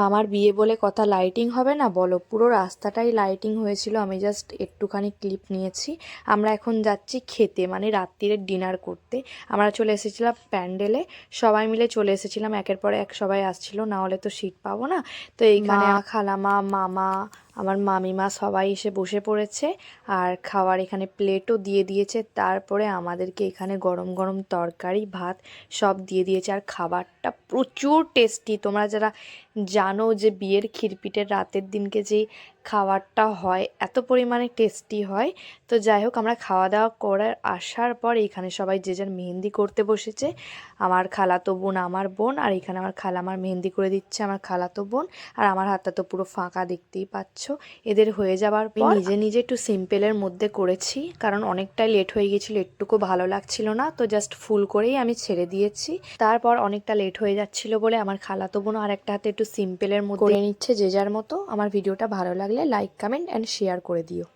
মামার বিয়ে বলে কথা, লাইটিং হবে না বলো? পুরো রাস্তাটাই লাইটিং হয়েছিল। আমি জাস্ট একটুখানি ক্লিপ নিয়েছি। আমরা এখন যাচ্ছি খেতে, মানে রাত্রিরের ডিনার করতে। আমরা চলে এসেছিলাম প্যান্ডেলে, সবাই মিলে চলে এসেছিলাম, একের পর এক সবাই আসছিল, না হলে তো সিট পাবো না। তো এইখানে খালামা, মামা, আমার মামিমা সবাই এসে বসে পড়েছে, আর খাওয়ার এখানে প্লেটও দিয়ে দিয়েছে। তারপরে আমাদেরকে এখানে গরম গরম তরকারি, ভাত সব দিয়ে দিয়েছে, আর খাবারটা প্রচুর টেস্টি। তোমরা যারা জানো যে বিয়ের ক্ষীরপিঠের রাতের দিনকে যে খাবারটা হয় এত পরিমাণে টেস্টি হয়। তো যাই হোক, আমরা খাওয়া দাওয়া করে আসার পর এখানে সবাই যে যার মেহেন্দি করতে বসেছে। আমার খালাতো বোন, আমার বোন, আর এখানে আমার খালা আমার মেহেন্দি করে দিচ্ছে, আমার খালাতো বোন। আর আমার হাতটা তো পুরো ফাঁকা, দেখতেই পাচ্ছ। এদের হয়ে যাবার পর নিজে নিজে একটু সিম্পলের মধ্যে করেছি, কারণ অনেকটাই লেট হয়ে গেছিলো, একটুকু ভালো লাগছিল না, তো জাস্ট ফুল করেই আমি ছেড়ে দিয়েছি। তারপর অনেকটা লেট হয়ে যাচ্ছিল বলে আমার খালাতো বোন আর একটা হাতে একটু সিম্পলের মধ্যে করে নিচ্ছে যে যার মতো। আমার ভিডিওটা ভালো লাগলে লাইক, কমেন্ট অ্যান্ড শেয়ার করে দিও।